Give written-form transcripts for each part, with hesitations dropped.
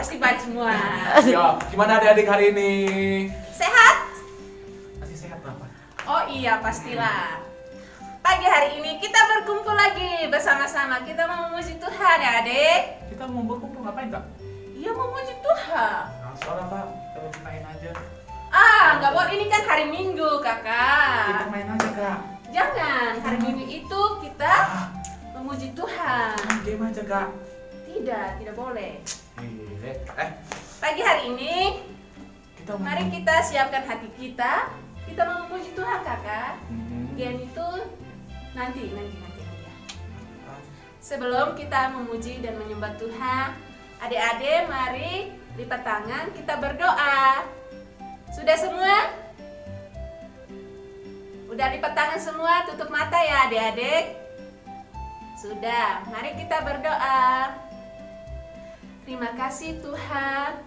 pasti baik semua. Ya, gimana adik-adik hari ini? Sehat? Masih sehat Bapak? Oh iya, pastilah. Pagi hari ini kita berkumpul lagi bersama-sama. Kita mau memuji Tuhan ya adik. Kita mau berkumpul ngapain Kak? Iya, memuji Tuhan. Nah, soalnya Kak, kita main aja. Nggak boleh, ini kan hari Minggu Kita kakak. main aja Kak. Jangan, hari Minggu itu kita memuji Tuhan. Main game aja Kak. Tidak boleh. Pagi Pagi hari ini, kita mau... mari kita siapkan hati kita. Kita mau memuji Tuhan kakak. Game itu nanti ya. Sebelum kita memuji dan menyembah Tuhan, adik-adik mari lipat tangan kita berdoa. Sudah semua? Udah lipat tangan semua, tutup mata ya adik-adik. Sudah, mari kita berdoa. Terima kasih Tuhan,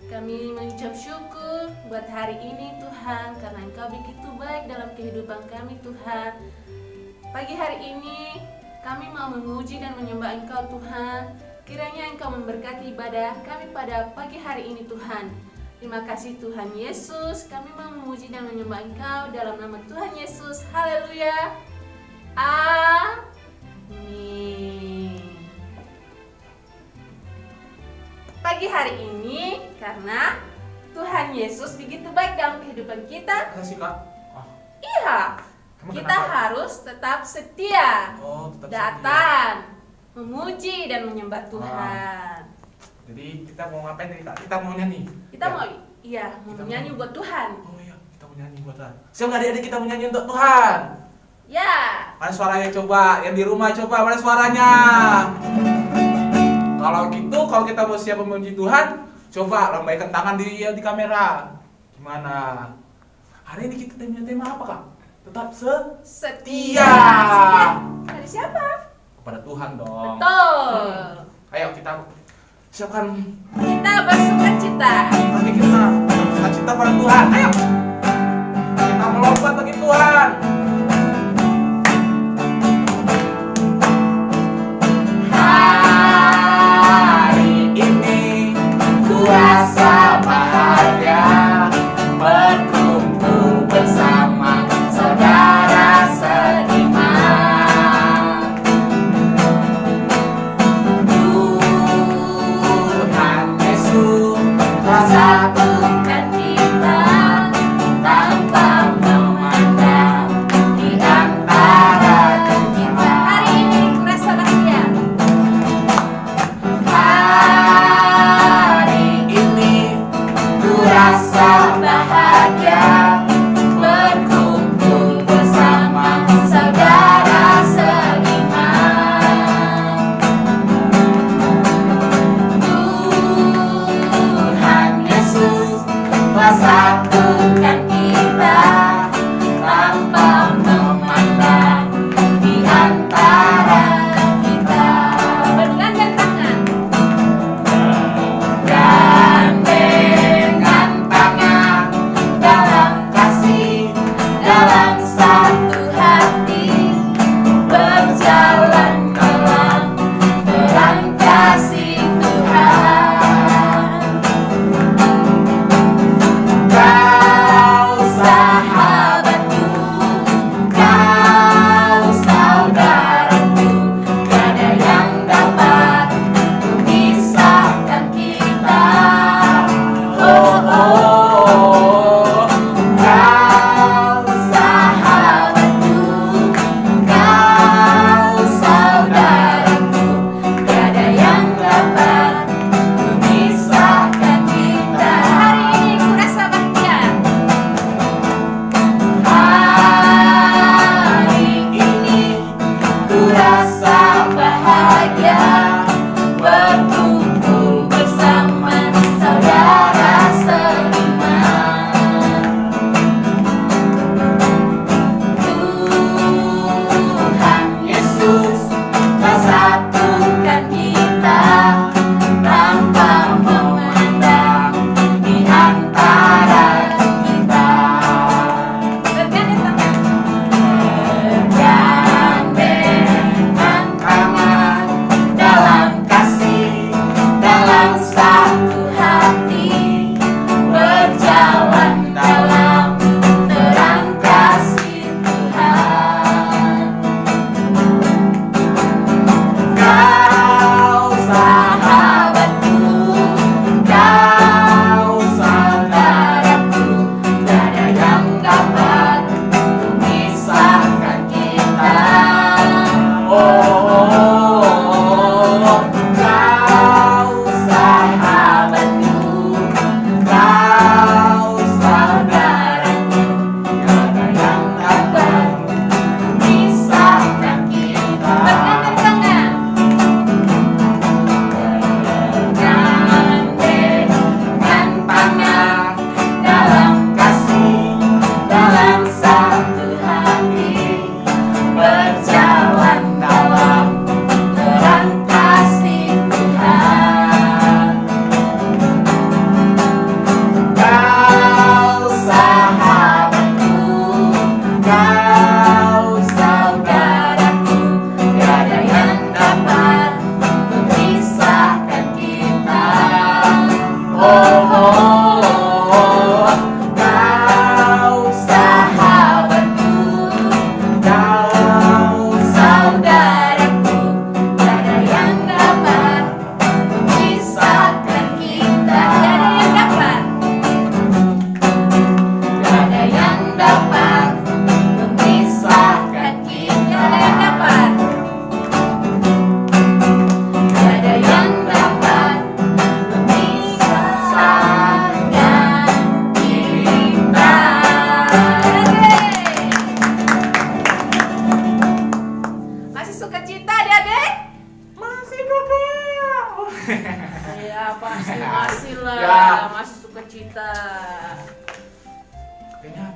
kami mengucap syukur buat hari ini Tuhan, karena Engkau begitu baik dalam kehidupan kami Tuhan. Pagi hari ini kami mau memuji dan menyembah Engkau Tuhan. Kiranya Engkau memberkati ibadah kami pada pagi hari ini Tuhan. Terima kasih Tuhan Yesus, kami mau memuji dan menyembah Engkau dalam nama Tuhan Yesus. Haleluya. Amin. Pagi hari ini karena Tuhan Yesus begitu baik dalam kehidupan kita. Masa sih Kak? Iya, Kamu kita kenapa? harus tetap setia, Oh, tetap datang, memuji dan menyembah Tuhan. Jadi kita mau ngapain nih Kak? Kita mau nyanyi. Kita Ya. mau Kita nyanyi mau- buat Tuhan. Oh iya, kita mau nyanyi buat Tuhan. Siap nggak adik-adik kita mau nyanyi untuk Tuhan? Ya, Mana suaranya coba? Yang di rumah coba, mana suaranya? Kalau gitu, kalau kita mau siap memuji Tuhan, coba lambaikan tangan di kamera. Gimana? Hari ini kita punya tema apa Kak? Tetap setia. setia. Dari siapa? Kepada Tuhan dong. Betul. Ayo kita siapkan Kita bersukacita. hati kita, cinta pada Tuhan. Ayo kita melompat bagi Tuhan. Hari ini kuasa bahagia berkumpul bersama saudara seiman. Tuhan Yesus telah satukan kita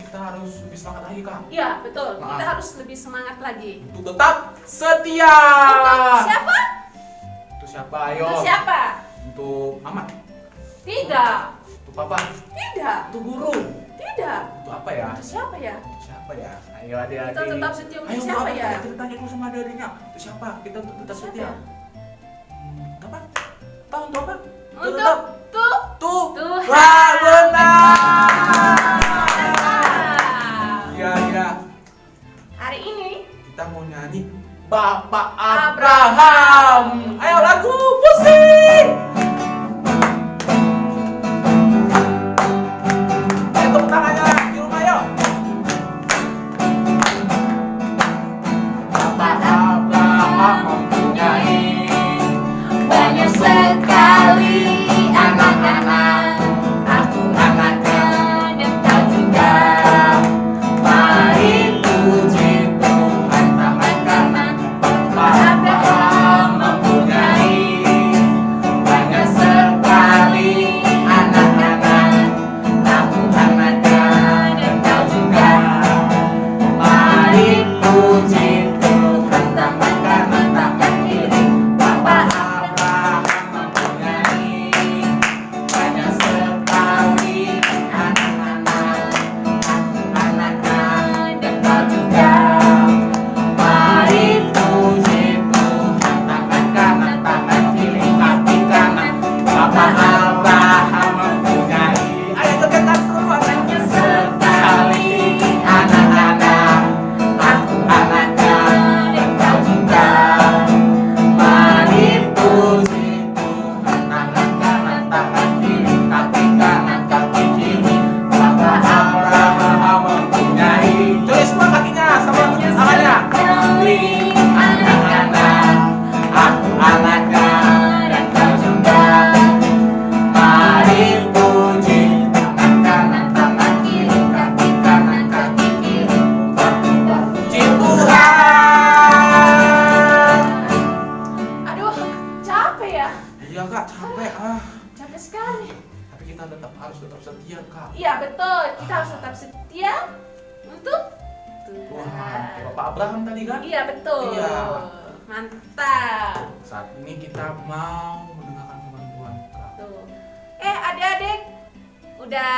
kita harus lebih semangat lagi Kak. Iya, betul. Nah. Kita harus lebih semangat lagi. Untuk tetap setia. Untuk siapa? Untuk siapa? Ayo. Untuk siapa? Untuk Mama. Tidak. Untuk Papa. Tidak. Untuk guru. Tidak. Untuk apa ya? Untuk siapa ya? Untuk siapa ya? Ayo adik-adik. Kita tetap setia untuk Ayo siapa ya? Kita tanya dulu sama adiknya. Untuk siapa? Kita untuk tetap Siapa setia. ya? Apa? Tahu untuk apa? Untuk Tuh. Tuhan. Wah, benar. Iya, iya. Hari ini Kita mau nyanyi Bapak Abraham. Ayo lagu pusing. Ayo tepuk tangannya di rumah yuk. Bapak Abraham mempunyai banyak sekali anak-anak. Aku anaknya dan kau juga. Mari puji Tuhan tangan kanan. Bapak Abraham mempunyai banyak sekali anak-anak. Aku anaknya dan kau juga. Mari puji Tuhan tangan kanan tangan kiri. Bapak Abraham mempunyai banyak sekali anak-anak. Aku anaknya dan kau juga. Mari puji Tuhan tangan kanan tangan kiri kaki kanan. Bapak Abraham mempunyai ayo jogetkan semua banyak sekali anak-anak. Aku anaknya dan kau juga. Mari puji Tuhan tangan kanan tangan kiri kaki kanan kaki kiri. Bapak Abraham mempunyai tulis semua kakinya sama tangannya. Anak-anak, aku anaknya dan kau juga. Mari puji tangan kanan tangan kiri kaki kanan kaki kiri. Puji Tuhan. Aduh, capek ya? Iya Kak, capek Capek sekali. Tapi kita harus tetap setia Kak. Iya, betul. Kita harus tetap setia untuk Tuhan, Tuhan. Bapak Abraham tadi kan? Iya, betul. Iya. Mantap. Saat ini kita mau mendengarkan firman Tuhan Kak. Tuh. Adik-adik,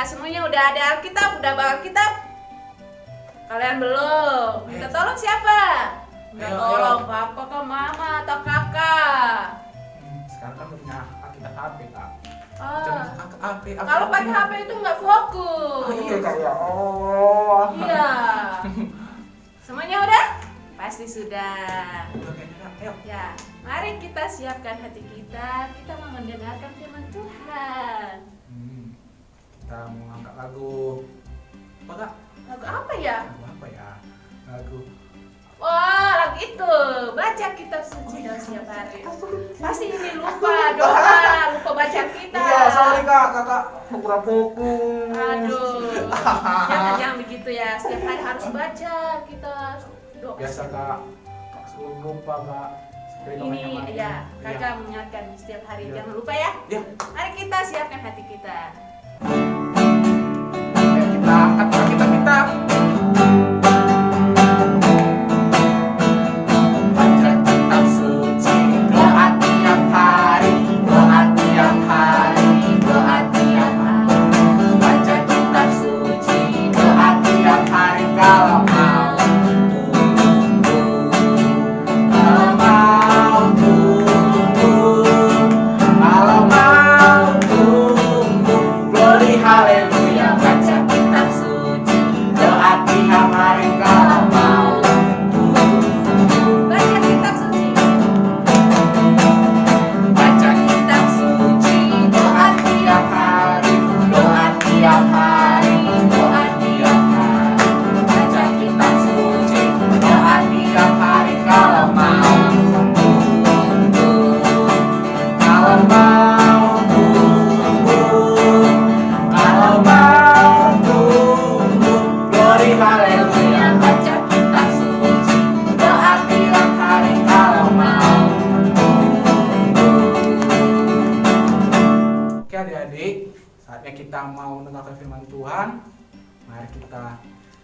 semuanya udah ada Alkitab, udah bawa Alkitab? Kalian belum? Minta tolong siapa? Minta Ayo, tolong ayo. papa ke mama atau kakak? Sekarang kan punya kita HP Kak. Ah. HP. Kalau pakai HP itu nggak fokus. Oh, iya Kak ya. Oh. Iya. Semuanya udah? Pasti sudah. Udah kayaknya Kak. Ayo. Ya, mari kita siapkan hati kita. Kita mau mendengarkan firman Tuhan. Kita mau angkat lagu apa Kak? Lagu apa ya? Lagu apa ya? Lagu Wah, lagu itu. Baca kitab suci dalam setiap hari. Pasti ini lupa lupa baca kitab. Iya, sorry Kak, Kakak kurang fokus. Aduh. Jangan begitu ya. Setiap hari harus baca kita doa. Biasa Kak, sebelum lupa Kak. Ini ya, kakak mengingatkan setiap hari. Iya. Jangan lupa ya. Ya, Mari kita siapkan hati kita. ya kita angkat kita. Baca kitab suci, doa tiap hari, doa tiap hari, doa tiap hari. Baca kitab suci, doa tiap hari kalau mau tumbuh. Kalau mau tumbuh, kalau mau tumbuh, glory haleluya. Baca kitab suci, doa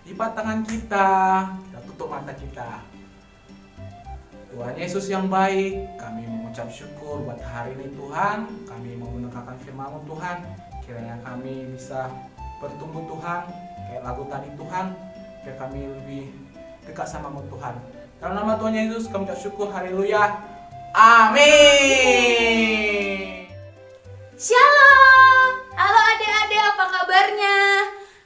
lipat tangan kita tutup mata kita. Tuhan Yesus yang baik, kami mengucap syukur buat hari ini Tuhan. Kami mau mendengarkan firman-Mu Tuhan. Kiranya kami bisa bertumbuh Tuhan, kayak lagu tadi Tuhan, biar kami lebih dekat sama-Mu Tuhan. Dalam nama Tuhan Yesus kami ucap syukur, haleluya, amin. Shalom, halo adik-adik, apa kabarnya?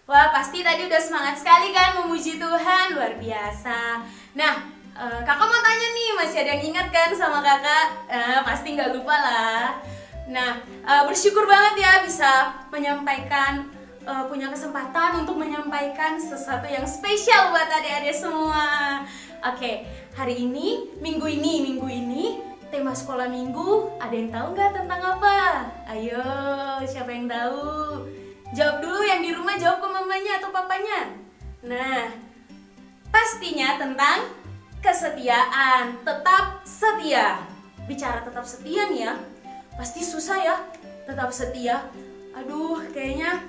Wah, pasti tadi udah semangat sekali kan memuji Tuhan, luar biasa. Nah, kakak mau tanya nih, masih ada yang ingat kan sama kakak? Pasti nggak lupa lah. Nah, bersyukur banget ya bisa menyampaikan, punya kesempatan untuk menyampaikan sesuatu yang spesial buat adik-adik semua. Oke, hari ini, minggu ini, tema sekolah minggu, ada yang tahu nggak tentang apa? Ayo, siapa yang tahu? Jawab dulu yang di rumah, jawab ke mamanya atau papanya. Nah, pastinya tentang kesetiaan, tetap setia. Bicara tetap setia nih ya, pasti susah ya, tetap setia. Aduh, kayaknya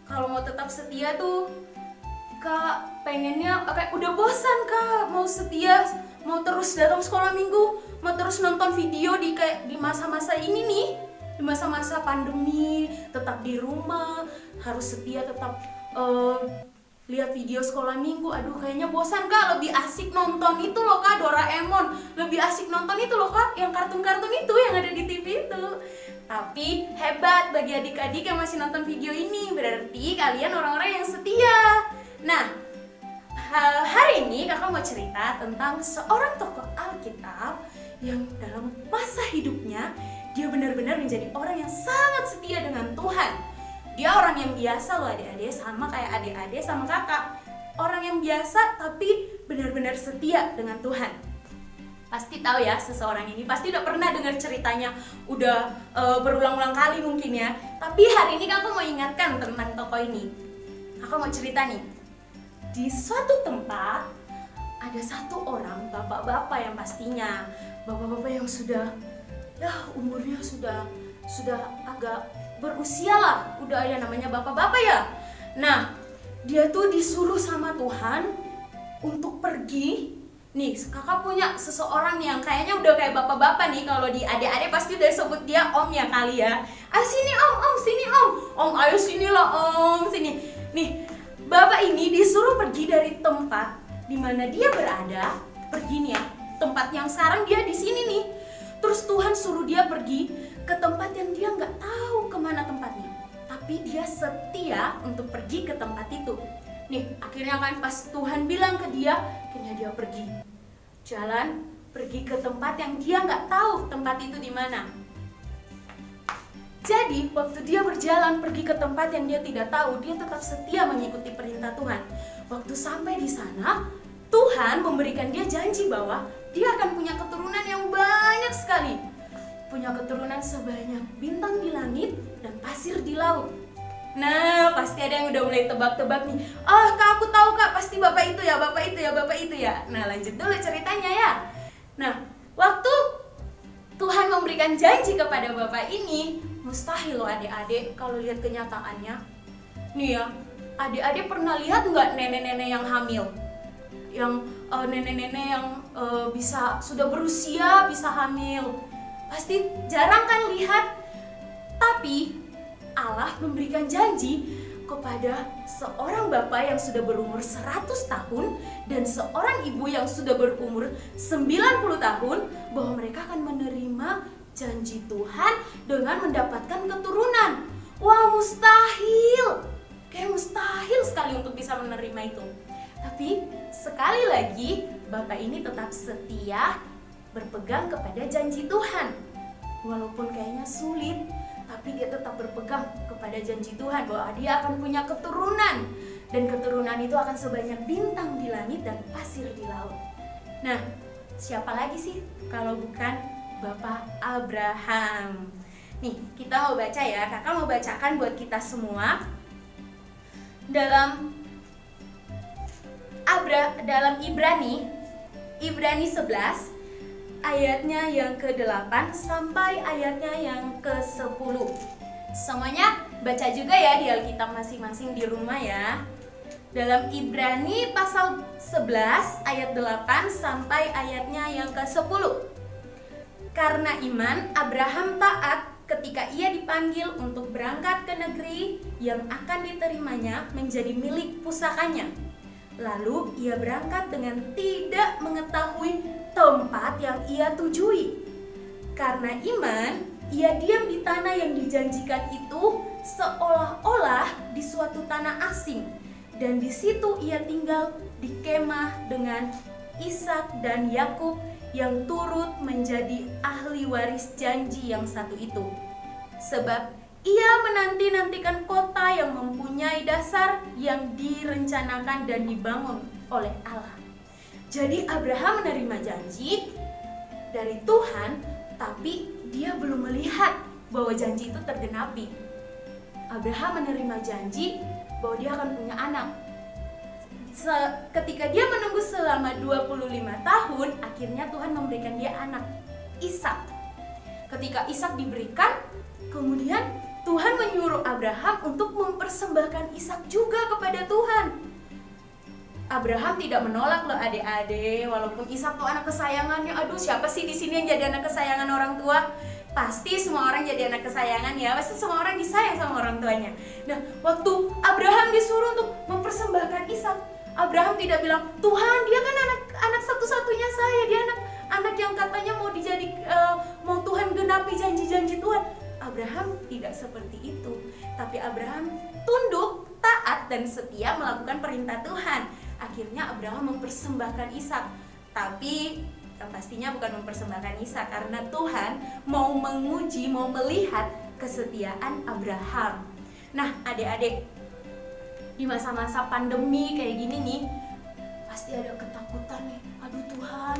kalau mau tetap setia tuh, Kak pengennya kayak udah bosan Kak, mau setia, mau terus datang sekolah minggu, mau terus nonton video di masa-masa ini nih, di masa-masa pandemi, tetap di rumah, harus setia tetap lihat video sekolah minggu. Aduh, kayaknya bosan Kak, lebih asik nonton itu loh Kak, Doraemon. Lebih asik nonton itu loh Kak, yang kartun-kartun itu yang ada di TV itu. Tapi hebat bagi adik-adik yang masih nonton video ini, berarti kalian orang-orang yang setia. Nah, hari ini kakak mau cerita tentang seorang tokoh Alkitab yang dalam masa hidupnya dia benar-benar menjadi orang yang sangat setia dengan Tuhan. Dia orang yang biasa loh adik-adik, sama kayak adik-adik sama kakak. Orang yang biasa tapi benar-benar setia dengan Tuhan. Pasti tahu ya seseorang ini, pasti udah pernah dengar ceritanya, udah berulang-ulang kali mungkin ya. Tapi hari ini kakak mau ingatkan tentang tokoh ini. Kakak mau cerita nih. Di suatu tempat ada satu orang bapak-bapak yang pastinya bapak-bapak yang sudah umurnya sudah agak berusia lah, udah ada namanya bapak-bapak ya. Nah, dia tuh disuruh sama Tuhan untuk pergi. Nih, kakak punya seseorang yang kayaknya udah kayak bapak-bapak nih. Kalau di adik-adik pasti udah sebut dia om ya kali ya. Sini om, sini om. Om, ayo sinilah om, sini. Nih, bapak ini disuruh pergi dari tempat di mana dia berada, pergi nih ya, tempat yang sekarang dia di sini nih. Terus Tuhan suruh dia pergi ke tempat yang dia nggak tahu kemana tempatnya, tapi dia setia untuk pergi ke tempat itu. Nih, akhirnya kan pas Tuhan bilang ke dia, akhirnya dia pergi, jalan pergi ke tempat yang dia nggak tahu tempat itu di mana. Jadi, waktu dia berjalan pergi ke tempat yang dia tidak tahu, dia tetap setia mengikuti perintah Tuhan. Waktu sampai di sana, Tuhan memberikan dia janji bahwa dia akan punya keturunan yang banyak sekali. Punya keturunan sebanyak bintang di langit dan pasir di laut. Nah, pasti ada yang udah mulai tebak-tebak nih. Kak, aku tahu Kak, pasti bapak itu ya, bapak itu ya, bapak itu ya. Nah, lanjut dulu ceritanya ya. Nah, waktu Tuhan memberikan janji kepada bapak ini, mustahil loh adik-adik kalau lihat kenyataannya. Nih ya, adik-adik pernah lihat nggak nenek-nenek yang hamil? Yang nenek-nenek yang sudah berusia bisa hamil. Pasti jarang kan lihat. Tapi Allah memberikan janji kepada seorang bapak yang sudah berumur 100 tahun dan seorang ibu yang sudah berumur 90 tahun bahwa mereka akan menerima janji Tuhan dengan mendapatkan keturunan. Wah, mustahil. Kayak mustahil sekali untuk bisa menerima itu. Tapi sekali lagi bapak ini tetap setia berpegang kepada janji Tuhan. Walaupun kayaknya sulit, tapi dia tetap berpegang kepada janji Tuhan bahwa dia akan punya keturunan. Dan keturunan itu akan sebanyak bintang di langit dan pasir di laut. Nah, siapa lagi sih kalau bukan Bapak Abraham? Nih, kita mau baca ya, kakak mau bacakan buat kita semua. Dalam Ibrani 11 ayatnya yang ke-8 sampai ayatnya yang ke-10. Semuanya baca juga ya di Alkitab masing-masing di rumah ya. dalam Ibrani pasal 11 ayat 8 sampai ayatnya yang ke-10. Karena iman, Abraham taat ketika ia dipanggil untuk berangkat ke negeri yang akan diterimanya menjadi milik pusakanya. Lalu ia berangkat dengan tidak mengetahui tempat yang ia tujui. Karena iman, ia diam di tanah yang dijanjikan itu seolah-olah di suatu tanah asing. Dan di situ ia tinggal di kemah dengan Ishak dan Yakub yang turut menjadi ahli waris janji yang satu itu. Sebab ia menanti-nantikan kota yang mempunyai dasar yang direncanakan dan dibangun oleh Allah. Jadi Abraham menerima janji dari Tuhan, tapi dia belum melihat bahwa janji itu tergenapi. Abraham menerima janji bahwa dia akan punya anak. Ketika dia menunggu selama 25 tahun, akhirnya Tuhan memberikan dia anak, Ishak. Ketika Ishak diberikan, kemudian Tuhan menyuruh Abraham untuk mempersembahkan Ishak juga kepada Tuhan. Abraham tidak menolak loh adik-adik, walaupun Ishak tuh anak kesayangannya. Aduh, siapa sih di sini yang jadi anak kesayangan orang tua? Pasti semua orang jadi anak kesayangan ya, pasti semua orang disayang sama orang tuanya. Nah, waktu Abraham disuruh untuk mempersembahkan Ishak, Abraham tidak bilang, Tuhan dia kan anak satu-satunya saya, dia anak yang katanya mau Tuhan genapi janji-janji Tuhan. Abraham tidak seperti itu, tapi Abraham tunduk, taat dan setia melakukan perintah Tuhan. Akhirnya Abraham mempersembahkan Ishak, tapi yang pastinya bukan mempersembahkan Ishak karena Tuhan mau menguji, mau melihat kesetiaan Abraham. Nah, adik-adik, di masa-masa pandemi kayak gini nih, pasti ada ketakutan nih. Aduh Tuhan,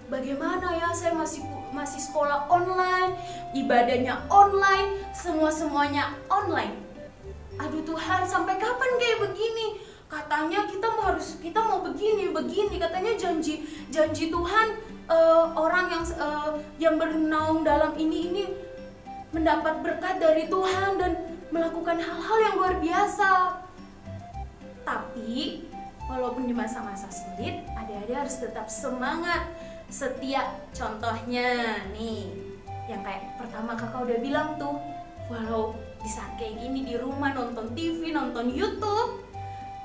bagaimana ya, saya masih sekolah online, ibadahnya online, semuanya online. Aduh Tuhan, sampai kapan kayak begini? Katanya kita mau begini, katanya janji Tuhan, orang yang bernaung dalam ini mendapat berkat dari Tuhan dan melakukan hal-hal yang luar biasa. Tapi walaupun di masa-masa sulit, adik-adik harus tetap semangat, setia. Contohnya nih, yang kayak pertama kakak udah bilang tuh, walau di saat kayak gini di rumah nonton TV, nonton YouTube,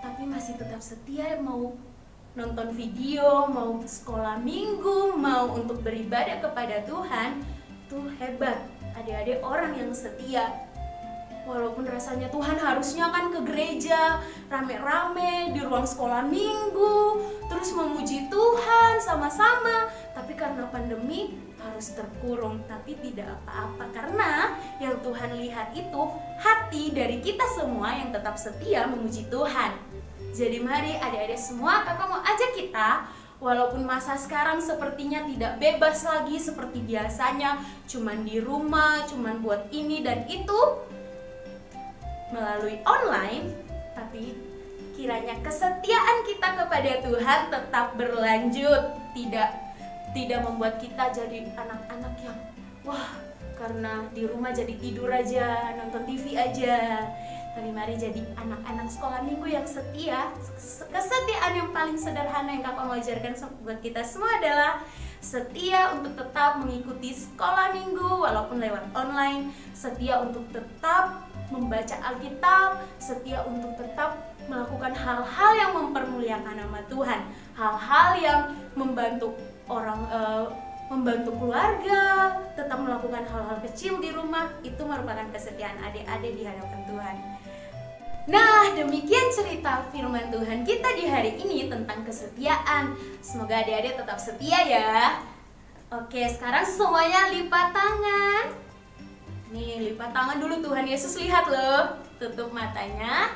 tapi masih tetap setia, mau nonton video, mau sekolah minggu, mau untuk beribadah kepada Tuhan. Tuh hebat, adik-adik orang yang setia. Walaupun rasanya Tuhan harusnya kan ke gereja rame-rame di ruang sekolah minggu, terus memuji Tuhan sama-sama, tapi karena pandemi harus terkurung. Tapi tidak apa-apa, karena yang Tuhan lihat itu hati dari kita semua yang tetap setia memuji Tuhan. Jadi mari adik-adik semua, kakak mau ajak kita, walaupun masa sekarang sepertinya tidak bebas lagi seperti biasanya, cuman di rumah, cuman buat ini dan itu melalui online, tapi kiranya kesetiaan kita kepada Tuhan tetap berlanjut, tidak membuat kita jadi anak-anak yang wah, karena di rumah jadi tidur aja, nonton TV aja. Tapi mari jadi anak-anak sekolah minggu yang setia. Kesetiaan yang paling sederhana yang kakak mau ajarkan buat kita semua adalah setia untuk tetap mengikuti sekolah minggu walaupun lewat online, setia untuk tetap membaca Alkitab, setia untuk tetap melakukan hal-hal yang mempermuliakan nama Tuhan, hal-hal yang membantu membantu keluarga, tetap melakukan hal-hal kecil di rumah. Itu merupakan kesetiaan adik-adik di hadapan Tuhan. Nah, demikian cerita firman Tuhan kita di hari ini tentang kesetiaan. Semoga adik-adik tetap setia ya. Oke, sekarang semuanya lipat tangan. Nih, lipat tangan dulu, Tuhan Yesus lihat loh. Tutup matanya.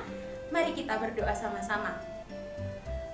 Mari kita berdoa sama-sama.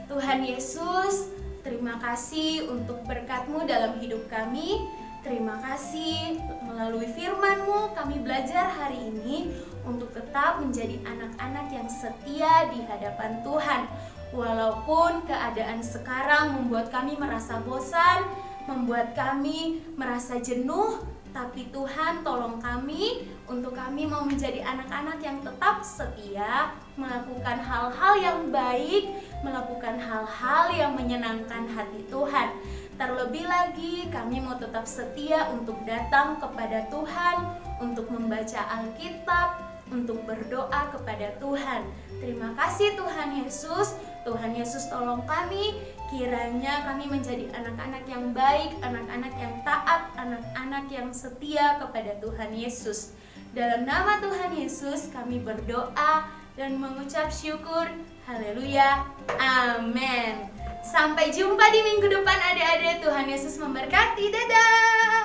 Tuhan Yesus, terima kasih untuk berkat-Mu dalam hidup kami. Terima kasih melalui firman-Mu kami belajar hari ini untuk tetap menjadi anak-anak yang setia di hadapan Tuhan. Walaupun keadaan sekarang membuat kami merasa bosan, membuat kami merasa jenuh, Tapi Tuhan tolong kami untuk kami mau menjadi anak-anak yang tetap setia, melakukan hal-hal yang baik, melakukan hal-hal yang menyenangkan hati Tuhan. Terlebih lagi kami mau tetap setia untuk datang kepada Tuhan, untuk membaca Alkitab, untuk berdoa kepada Tuhan. Terima kasih Tuhan Yesus. Tuhan Yesus tolong kami, kiranya kami menjadi anak-anak yang baik, anak-anak yang taat, anak-anak yang setia kepada Tuhan Yesus. Dalam nama Tuhan Yesus kami berdoa dan mengucap syukur. Haleluya. Amin. Sampai jumpa di minggu depan adik-adik. Tuhan Yesus memberkati. Dadah.